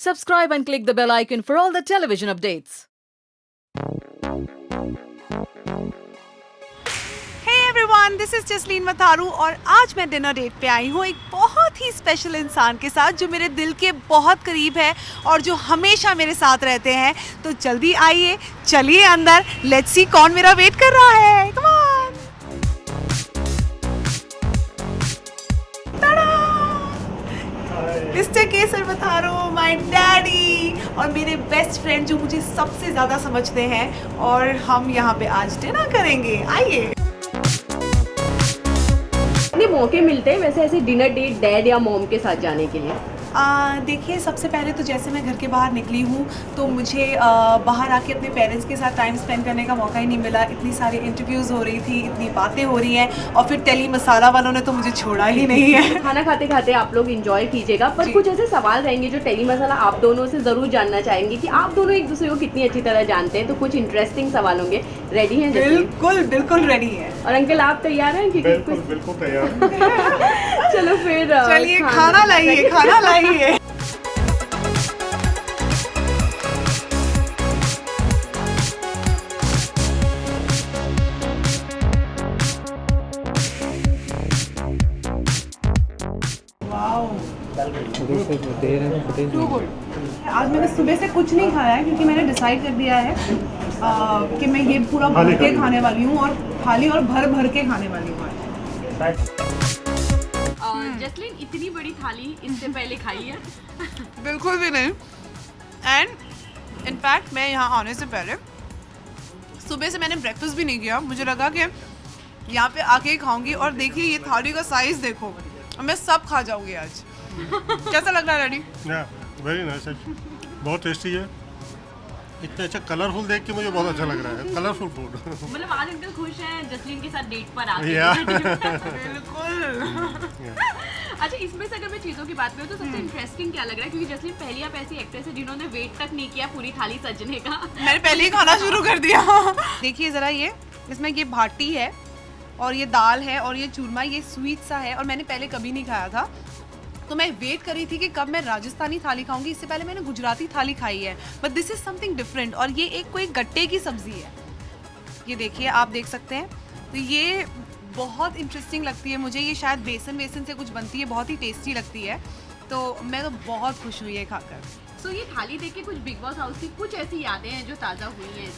subscribe and click the bell icon for all the television updates. Hey everyone, this is Jasleen Matharu और आज मैं dinner date पे आई हूँ एक बहुत ही स्पेशल इंसान के साथ जो मेरे दिल के बहुत करीब है और जो हमेशा मेरे साथ रहते हैं। तो जल्दी आइए, चलिए अंदर, लेट्स सी कौन मेरा वेट कर रहा है। Come on. Mister Kesar Matharu, my daddy और मेरे बेस्ट फ्रेंड जो मुझे सबसे ज़्यादा समझते हैं, और हम यहाँ पे आज डिनर करेंगे। आइए। कितने मौके मिलते हैं वैसे ऐसे डिनर डेट डैड या मॉम के साथ जाने के लिए? देखिए, सबसे पहले तो जैसे मैं घर के बाहर निकली हूँ तो मुझे बाहर आके अपने पेरेंट्स के साथ टाइम स्पेंड करने का मौका ही नहीं मिला। इतनी सारी इंटरव्यूज़ हो रही थी, इतनी बातें हो रही हैं, और फिर टेली मसाला वालों ने तो मुझे छोड़ा ही नहीं है। खाना खाते खाते आप लोग एंजॉय कीजिएगा, पर कुछ ऐसे सवाल रहेंगे जो टेली मसाला आप दोनों से ज़रूर जानना चाहेंगे कि आप दोनों एक दूसरे को कितनी अच्छी तरह जानते हैं। तो कुछ इंटरेस्टिंग सवाल होंगे। रेडी हैं? बिल्कुल बिल्कुल रेडी है। और अंकल आप तैयार हैं? बिल्कुल बिल्कुल तैयार। चलो फिर चलिए, खाना लाइए, खाना लाइए। Too good. आज मैंने सुबह से कुछ नहीं खाया है क्योंकि मैंने डिसाइड कर दिया है कि मैं ये पूरा भर के खाने वाली हूँ, और थाली और भर भर के खाने वाली हूँ। जसलीन, इतनी बड़ी थाली इससे पहले खाई है? बिल्कुल भी नहीं। एंड इनफैक्ट मैं यहाँ आने से पहले सुबह से मैंने ब्रेकफास्ट भी नहीं किया। मुझे लगा कि यहाँ पे आके ही खाऊंगी, और देखिए ये थाली का साइज़ देखो, मैं सब खा जाऊंगी आज। कैसा लग रहा है डैडी? वेरी नाइस, बहुत टेस्टी है। इतना अच्छा कलरफुल देख के मुझे बहुत अच्छा लग रहा है। Colourful food. मतलब आज अंकल खुश हैं जसलीन के साथ डेट पर आके? बिल्कुल। अच्छा, इसमें से अगर मैं चीज़ों की बात करूँ तो सबसे इंटरेस्टिंग क्या लग रहा है, क्योंकि जसलीन पहली आप ऐसी एक्ट्रेस है जिन्होंने वेट तक नहीं किया पूरी थाली सजने का। मैंने पहले ही खाना शुरू कर दिया। देखिए ज़रा, ये इसमें ये भाटी है और ये दाल है और ये चूरमा, ये स्वीट सा है, और मैंने पहले कभी नहीं खाया था। तो मैं वेट कर रही थी कि कब मैं राजस्थानी थाली खाऊंगी। इससे पहले मैंने गुजराती थाली खाई है, but this is something different. और ये एक कोई गट्टे की सब्ज़ी है, ये देखिए, आप देख सकते हैं। तो ये बहुत इंटरेस्टिंग लगती है मुझे। ये शायद बेसन से कुछ बनती है, बहुत ही टेस्टी लगती है। तो मैं तो बहुत खुश हुई है खाकर। तो ये थाली देख के कुछ बिग बॉस हाउस की कुछ ऐसी यादें हैं जो ताज़ा हुई हैं?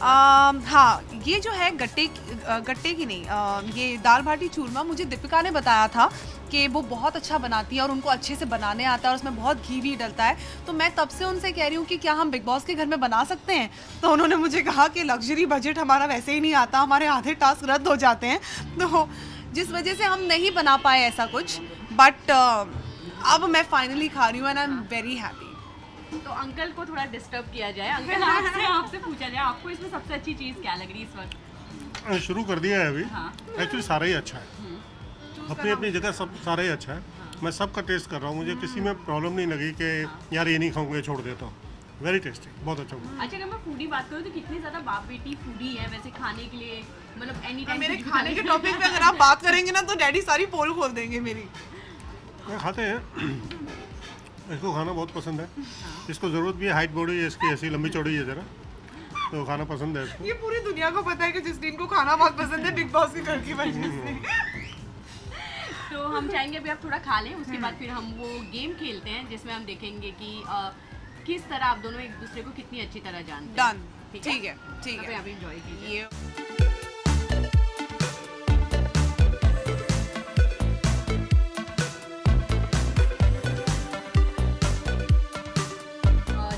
हाँ, ये जो है गट्टे की नहीं, ये दाल बाटी चूरमा मुझे दीपिका ने बताया था कि वो बहुत अच्छा बनाती है और उनको अच्छे से बनाने आता है, और उसमें बहुत घी भी डलता है। तो मैं तब से उनसे कह रही हूँ कि क्या हम बिग बॉस के घर में बना सकते हैं। तो उन्होंने मुझे कहा कि लग्जरी बजट हमारा वैसे ही नहीं आता, हमारे आधे टास्क रद्द हो जाते हैं, तो जिस वजह से हम नहीं बना पाए ऐसा कुछ। बट अब मैं फाइनली खा रही हूँ and I am very happy. तो अंकल को थोड़ा डिस्टर्ब किया जाए। अंकल, आपसे पूछा जाए, आपको इसमें सबसे अच्छी चीज़ क्या लग रही है इस वक्त? शुरू कर दिया है अभी। हाँ। एक्चुअली सारा ही अच्छा है, अपनी अपनी जगह सब सारा ही अच्छा है। मैं सबका टेस्ट कर रहा हूँ, मुझे किसी में प्रॉब्लम नहीं लगी कि यार ये नहीं खाऊंगा, छोड़ देता हूँ। वेरी टेस्टी, बहुत अच्छा हुआ। अच्छा, अगर मैं फूडी बात करूँ तो कितने ज़्यादा बाप बेटी फूडी है वैसे खाने के लिए, मतलब एनी टाइम मेरे खाने के टॉपिक पे अगर आप बात करेंगे ना तो डैडी सारी पोल खोल देंगे मेरी। खाते हैं, इसको खाना बहुत पसंद है। इसको ज़रूरत भी है, हाइट बॉडी है इसकी, ऐसी लंबी चौड़ी है ज़रा, तो खाना पसंद है इसको। ये पूरी दुनिया को पता है कि जसलीन को खाना बहुत पसंद है, बिग बॉस के घर की वजह से। तो हम चाहेंगे अभी आप थोड़ा खा लें, उसके बाद फिर हम वो गेम खेलते हैं जिसमें हम देखेंगे कि किस तरह आप दोनों एक दूसरे को कितनी अच्छी तरह जानते हैं। डन, ठीक है, ठीक है। आप एंजॉय कीजिए।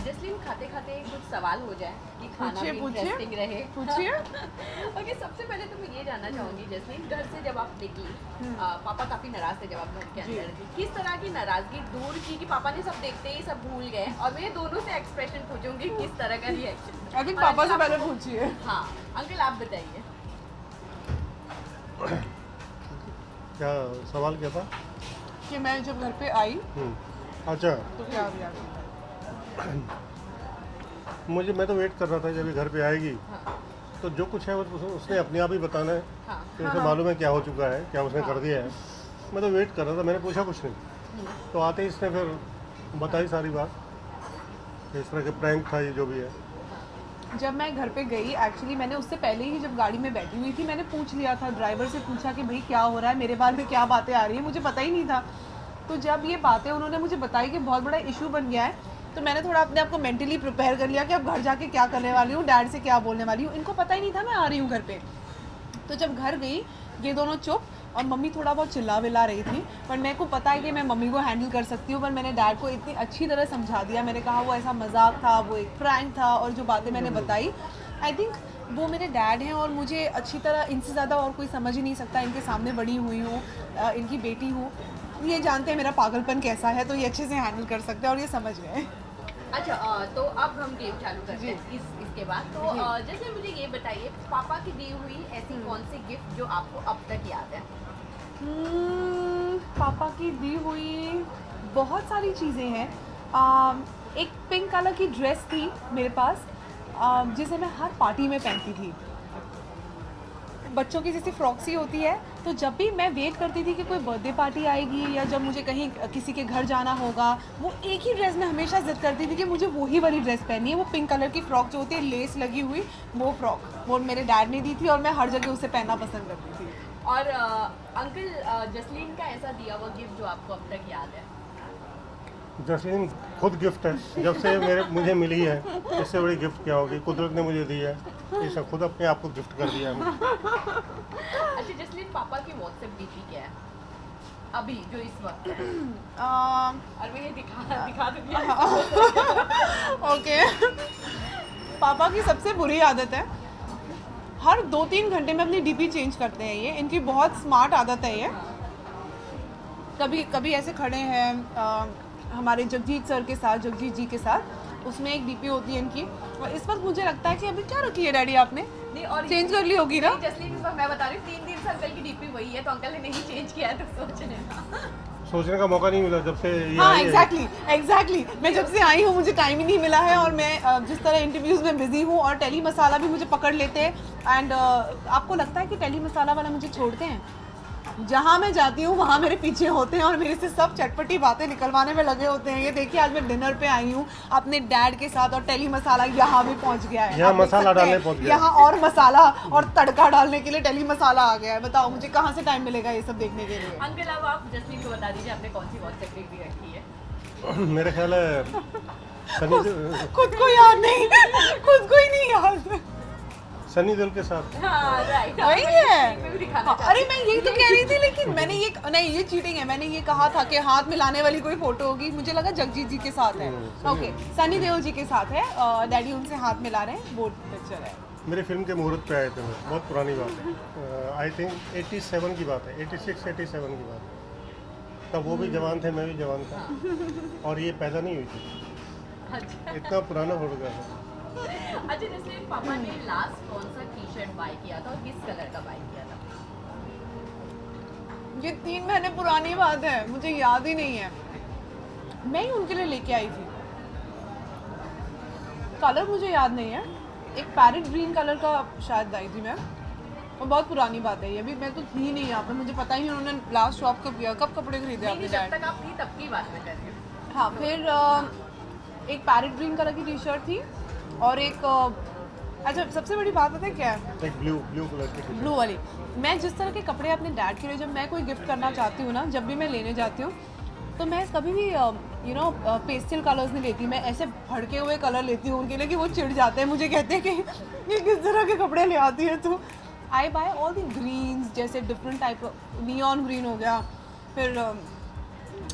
जसलीन, खाते खाते कुछ सवाल हो जाए कि खाना भी इंटरेस्टिंग रहे। पूछिए। ओके, सबसे पहले तो मैं ये जानना चाहूँगी जसलीन, घर से जब आप निकली, पापा काफ़ी नाराज़ थे जब आप घर के अंदर थी, किस तरह की नाराज़गी दूर की कि पापा ने सब देखते ही सब भूल गए? और मैं दोनों से एक्सप्रेशन पूछूंगी किस तरह का रिएक्शन। आई थिंक पापा से पहले पूछिए। हाँ अंकल, आप बताइए। क्या सवाल क्या था? कि मैं जब घर पे आई अच्छा, तो क्या रिएक्शन? मैं तो वेट कर रहा था जब ये घर पे आएगी। तो जो कुछ है वो उसने अपने आप ही बताना है। कि उसे मालूम है क्या हो चुका है, क्या उसने कर दिया है। मैं तो वेट कर रहा था, मैंने पूछा कुछ नहीं। तो आते ही इसने फिर बताई सारी बात। इस तरह के प्रैंक था ये जो भी है। जब मैं घर पे गई एक्चुअली मैंने उससे पहले ही जब गाड़ी में बैठी हुई थी मैंने पूछ लिया था, ड्राइवर से पूछा कि भाई क्या हो रहा है, मेरे बारे में क्या बातें आ रही है, मुझे पता ही नहीं था। तो जब ये बातें उन्होंने मुझे बताई कि बहुत बड़ा इशू बन गया है, तो मैंने थोड़ा अपने आप को मेंटली प्रिपेयर कर लिया कि अब घर जाके क्या करने वाली हूँ, डैड से क्या बोलने वाली हूँ। इनको पता ही नहीं था मैं आ रही हूँ घर पे। तो जब घर गई ये दोनों चुप और मम्मी थोड़ा बहुत चिल्ला विला रही थी, पर मेरे को पता है कि मैं मम्मी को हैंडल कर सकती हूँ। पर मैंने डैड को इतनी अच्छी तरह समझा दिया, मैंने कहा वो ऐसा मजाक था, वो एक प्रैंक था, और जो बातें मैंने बताई आई थिंक वो मेरे डैड हैं और मुझे अच्छी तरह इनसे ज़्यादा और कोई समझ ही नहीं सकता। इनके सामने बड़ी हुई हूँ, इनकी बेटी हूँ, ये जानते हैं मेरा पागलपन कैसा है, तो ये अच्छे से हैंडल कर सकते हैं और ये समझ गए। अच्छा तो अब हम गेम चालू करते हैं इसके बाद। तो जैसे मुझे ये बताइए, पापा की दी हुई ऐसी कौन सी गिफ्ट जो आपको अब तक याद है? पापा की दी हुई बहुत सारी चीज़ें हैं। एक पिंक कलर की ड्रेस थी मेरे पास, जिसे मैं हर पार्टी में पहनती थी। बच्चों की जैसी फ्रॉक सी होती है, तो जब भी मैं वेट करती थी कि कोई बर्थडे पार्टी आएगी या जब मुझे कहीं किसी के घर जाना होगा, वो एक ही ड्रेस में हमेशा जिद करती थी कि मुझे वही वाली ड्रेस पहननी है। वो पिंक कलर की फ्रॉक जो होती है लेस लगी हुई, वो फ्रॉक वो मेरे डैड ने दी थी और मैं हर जगह उसे पहनना पसंद करती थी। और अंकल जसलीन का ऐसा दिया हुआ गिफ्ट जो आपको अब तक याद है? जसलीन खुद गिफ्ट है, जब से मुझे मिली है, इससे बड़ी गिफ्ट क्या होगी, कुदरत ने मुझे दी है, इसे खुद अपने आप को गिफ्ट कर दिया है। अच्छा जसलीन, पापा की व्हाट्सएप डीपी क्या है अभी जो इस वक्त? और मैं ये दिखा दूंगी। ओके। पापा की सबसे बुरी आदत है, हर 2-3 घंटे में अपनी डीपी चेंज करते हैं। ये इनकी बहुत स्मार्ट आदत है। ये कभी कभी ऐसे खड़े हैं हमारे जगजीत सर के साथ, जगजीत जी के साथ, उसमें एक डीपी होती है इनकी, और इस वक्त मुझे लगता है कि अभी क्या रखी है डैडी आपने? नहीं, और चेंज कर ली होगी ना? जसलीन, इस वक्त मैं बता रही हूँ 3 दिन से अंकल की डीपी वही है, तो अंकल ने नहीं चेंज किया है, तो सोचने का मौका नहीं मिला जब से ये हाँ आई है। एग्जैक्टली मैं जब से आई हूँ मुझे टाइम ही नहीं मिला है, और मैं जिस तरह इंटरव्यूज़ में बिजी हूँ और टेली मसाला भी मुझे पकड़ लेते हैं। एंड आपको लगता है कि टेली मसाला वाला मुझे छोड़ते हैं? जहाँ मैं जाती हूँ वहाँ मेरे पीछे होते हैं और मेरे से सब चटपटी बातें निकलवाने में लगे होते हैं। ये देखिए आज मैं डिनर पे आई हूँ अपने डैड के साथ और टेली मसाला यहाँ भी पहुँच गया है। यहाँ आप देख मसाला सकते हैं, डालने पहुँच गया। यहाँ और मसाला और तड़का डालने के लिए टेली मसाला आ गया है। बताओ मुझे कहाँ से टाइम मिलेगा ये सब देखने के लिए? अंकल अब आप जसलीन को बता दीजिए आपने कौन सी व्हाट्सएप डीपी रखी है? मेरे ख्याल है सनी खुद को याद नहीं, खुद को ही नहीं याद। सनी दिल के साथ। हाँ राइट, वही है। मैं भी दिखाना चाहती अरे मैं यही तो कह रही थी, लेकिन मैंने ये नहीं, ये चीटिंग है। मैंने ये कहा था कि हाथ मिलाने वाली कोई फोटो होगी, मुझे लगा जगजीत जी के साथ है। ओके, सनी देओल जी के साथ है, डैडी उनसे हाथ मिला रहे हैं, वो पिक्चर है। मेरे फिल्म के मुहूर्त पे आए थे वो, बहुत पुरानी बात है, आई थिंक 87 की बात है, 86-87 की बात है। तब वो भी जवान थे, मैं भी जवान था, और ये पैदा नहीं हुई थी। अच्छा इतना पुराना फोटोग्राफ है। अच्छा जसलीन, पापा ने लास्ट कौन सा टी शर्ट बाय किया था और किस कलर का बाय किया था? ये 3 महीने पुरानी बात है, मुझे याद ही नहीं है। मैं ही उनके लिए लेके आई थी, कलर मुझे याद नहीं है, एक पैरेट ग्रीन कलर का शायद आई थी मैं, और बहुत पुरानी बात है ये भी। मैं तो थी नहीं यहाँ पे, मुझे पता ही नहीं उन्होंने लास्ट शॉप कब किया, कब कपड़े खरीदे नहीं, आपने जब डैड? तक आप थी तब की बात मैं कर रही हूँ। हाँ, फिर एक पैरेट ग्रीन कलर की टी शर्ट थी और एक अच्छा सबसे बड़ी बात पता है क्या है? एक ब्लू कलर की। ब्लू वाली। मैं जिस तरह के कपड़े अपने डैड के लिए जब मैं कोई गिफ्ट करना चाहती हूँ ना, जब भी मैं लेने जाती हूँ, तो मैं कभी भी पेस्टल कलर्स नहीं लेती, मैं ऐसे भड़के हुए कलर लेती हूँ उनके लिए कि वो चिढ़ जाते हैं, मुझे कहते हैं कि ये किस तरह के कपड़े ले आती है तू। आई बाय ऑल द ग्रीन्स, जैसे डिफरेंट टाइप, नियॉन ग्रीन हो गया, फिर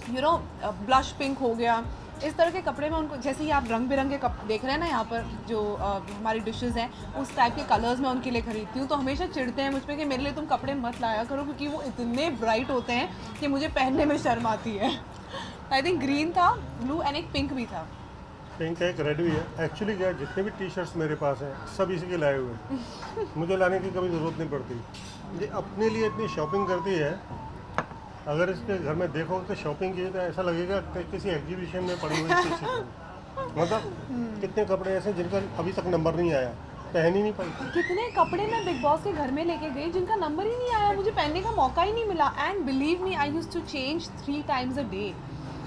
ब्लश पिंक हो गया, इस तरह के कपड़े में उनको, जैसे ही आप रंग बिरंगे देख रहे हैं ना यहाँ पर जो हमारी डिशेस हैं, उस टाइप के कलर्स मैं उनके लिए खरीदती हूँ। तो हमेशा चिढ़ते हैं मुझ पर कि मेरे लिए तुम कपड़े मत लाया करो, क्योंकि वो इतने ब्राइट होते हैं कि मुझे पहनने में शर्म आती है। आई थिंक ग्रीन था, ब्लू एंड एक पिंक भी था। पिंक है, एक रेड भी है। एक्चुअली क्या, जितने भी टी शर्ट्स मेरे पास हैं सब इसी के लाए हुए हैं, मुझे लाने की कभी ज़रूरत नहीं पड़ती। ये अपने लिए इतनी शॉपिंग करती है, अगर इसके घर में देखो तो शॉपिंग की तो ऐसा लगेगा कि किसी एग्जीबिशन में पड़ी हुई चीज़ है। मतलब कितने कपड़े ऐसे जिनका अभी तक नंबर नहीं आया, पहन ही नहीं पाई। कितने कपड़े मैं बिग बॉस के घर में लेके गई जिनका नंबर ही नहीं आया, मुझे पहनने का मौका ही नहीं मिला। And believe me, I used to change 3 times a day।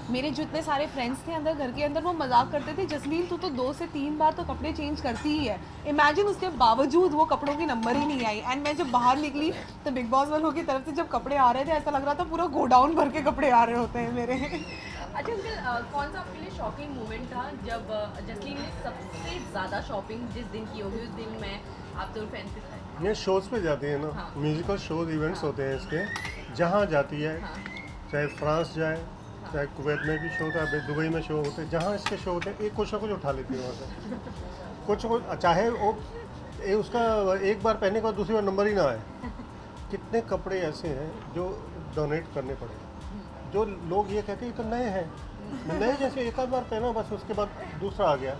मेरे जितने सारे फ्रेंड्स थे अंदर घर के अंदर, वो मजाक करते थे जसलीन तू तो 2 से 3 बार तो कपड़े चेंज करती ही है। इमेजिन उसके बावजूद वो कपड़ों की नंबर ही नहीं आई। एंड मैं जब बाहर निकली तो बिग बॉस वालों की तरफ से जब कपड़े आ रहे थे ऐसा लग रहा था पूरा गोडाउन भर के कपड़े आ रहे होते हैं मेरे। अच्छा अंकल, कौन सा आपके लिए शॉकिंग मोमेंट था जब जसलीन ने सबसे ज़्यादा शॉपिंग जिस दिन की होगी उस दिन में आप तो फैंस के साथ? ये शोज़ पे जाती है ना, हाँ। म्यूजिकल शोज इवेंट्स होते हैं इसके, जहाँ जाती है, हाँ। चाहे फ्रांस जाए, चाहे कुवैत में भी शो होता है, अभी दुबई में शो होते हैं, जहाँ इसके शो होते हैं एक कुछ ना कुछ उठा लेती है वहाँ से। कुछ चाहे वो उसका एक बार पहनने के बाद दूसरी बार नंबर ही ना आए। कितने कपड़े ऐसे हैं जो डोनेट करने पड़े, जो लोग ये कहते हैं ये तो नए हैं, नए जैसे एक आध बार पहना बस उसके बाद दूसरा आ गया।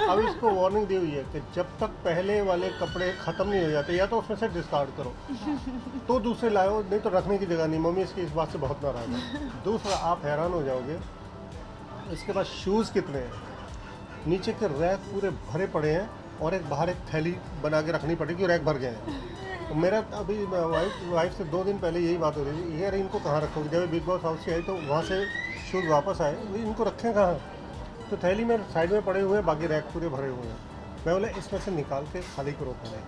अब इसको वार्निंग दी हुई है कि जब तक पहले वाले कपड़े ख़त्म नहीं हो जाते या तो उसमें से डिस्कार्ड करो तो दूसरे लाओ, नहीं तो रखने की जगह नहीं। मम्मी इसकी इस बात से बहुत नाराज़ है। दूसरा आप हैरान हो जाओगे, इसके पास शूज़ कितने हैं, नीचे के रैक पूरे भरे पड़े हैं और एक बाहर एक थैली बना के रखनी पड़ेगी, रैक भर गए हैं। तो मेरा अभी वाइफ से 2 दिन पहले यही बात हो रही थी, यार इनको कहाँ रखोगे, जब बिग बॉस हाउस से आई तो वहाँ से शूज़ वापस आए, इनको रखें कहाँ, तो थैली में साइड में पड़े हुए हैं, बाकी रैक पूरे भरे हुए हैं। मैं बोला इसमें से निकाल के खाली करो पहले।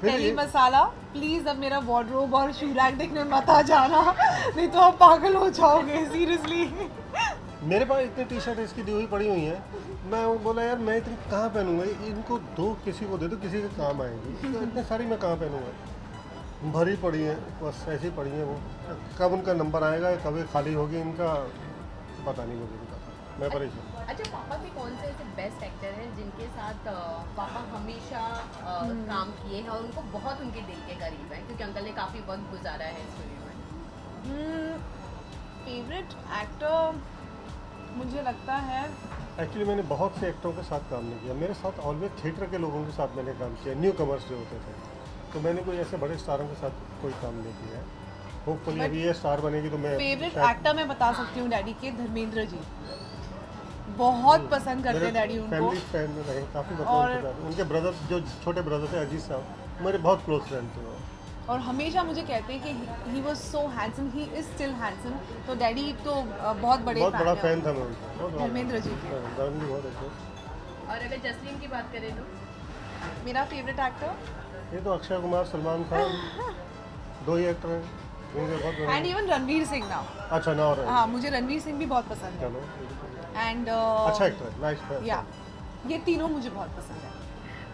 पहली मसाला प्लीज अब मेरा वार्डरोब और शू रैक देखने मत आ जाना, नहीं तो आप पागल हो जाओगे सीरियसली। मेरे पास इतनी टी शर्ट इसकी दी हुई पड़ी हुई हैं, मैं वो बोला यार मैं इतनी कहाँ पहनूंगा, इनको दो, किसी को दे दो, किसी के काम आएंगी, तो इतने सारी मैं कहाँ पहनूंगा, भरी पड़ी हैं बस ऐसी पड़ी हैं। वो कब उनका नंबर आएगा, कब ये खाली होगी, इनका पता नहीं मुझे नहीं पता, मैं परेशान। अच्छा पापा के कौन से ऐसे बेस्ट एक्टर हैं जिनके साथ पापा हमेशा काम किए हैं और उनको बहुत उनके दिल के करीब हैं, क्योंकि अंकल ने काफ़ी वक्त गुजारा है इस फिल्म में? फेवरेट एक्टर मुझे लगता है, एक्चुअली मैंने बहुत से एक्टरों के साथ काम नहीं किया, मेरे साथ ऑलवेज थिएटर के लोगों के साथ मैंने काम किया, न्यू कमर्स जो होते थे, तो मैंने कोई ऐसे बड़े स्टारों के साथ कोई काम नहीं किया है। होपफुली अभी ये स्टार बनेगी तो मैं फेवरेट एक्टर मैं बता सकती हूँ डैडी के, धर्मेंद्र जी बहुत पसंद करते हैं डैडी उनको। फैमिली फ्रेंड रहे काफ़ी, और मतलब उनके ब्रदर जो छोटे ब्रदर थे अजीत साहब, मेरे बहुत क्लोज फ्रेंड थे वो। और हमेशा मुझे कहते हैं कि he was so handsome, he is still handsome. तो डैडी तो बहुत बहुत बड़ा हैं। फैन था मैं उनका, बहुत बड़ा धर्मेंद्र जी के। धर्मेंद्र जी बहुत अच्छे। और अगर जसलीन की बात करें तो मेरा फेवरेट एक्टर ये तो अक्षय कुमार, सलमान खान, 2 ही एक्टर हैं इनके बहुत बड़े। एंड इवन रणवीर सिंह ना। अच्छा ना, और हाँ मुझे रणवीर सिंह भी बहुत पसंद है। चलो एंड अच्छा एक्टर है, नाइस फैन। या ये तीनों मुझे बहुत पसंद है।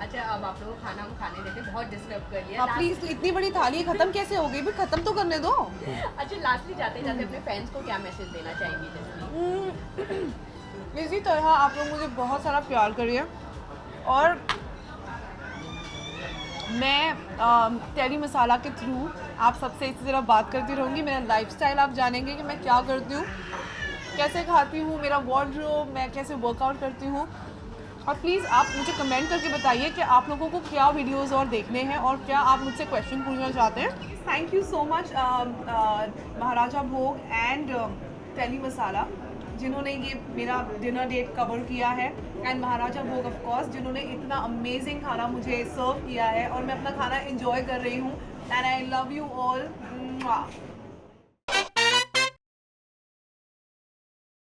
अच्छा अब आप लोगों को खाना हम खाने देते, बहुत डिस्टर्ब कर लिया। हाँ प्लीज, इतनी बड़ी थाली खत्म कैसे हो गई, भी खत्म तो करने दो। अच्छा लास्टली जाते जाते अपने फैंस को क्या मैसेज देना चाहेंगी जसलीन? इसी तरह आप लोग मुझे बहुत सारा प्यार करिए और मैं टेली मसाला के थ्रू आप सबसे इसी तरह बात करती रहूँगी। मेरा लाइफस्टाइल आप जानेंगे कि मैं क्या करती हूँ, कैसे खाती हूँ, मेरा वार्डरोब, मैं कैसे वर्कआउट करती हूँ। और प्लीज़ आप मुझे कमेंट करके बताइए कि आप लोगों को क्या वीडियोस और देखने हैं और क्या आप मुझसे क्वेश्चन पूछना चाहते हैं। थैंक यू सो मच महाराजा भोग एंड टेली मसाला जिन्होंने ये मेरा डिनर डेट कवर किया है, एंड महाराजा भोग ऑफ कोर्स जिन्होंने इतना अमेजिंग खाना मुझे सर्व किया है और मैं अपना खाना एंजॉय कर रही हूँ। And I love you all.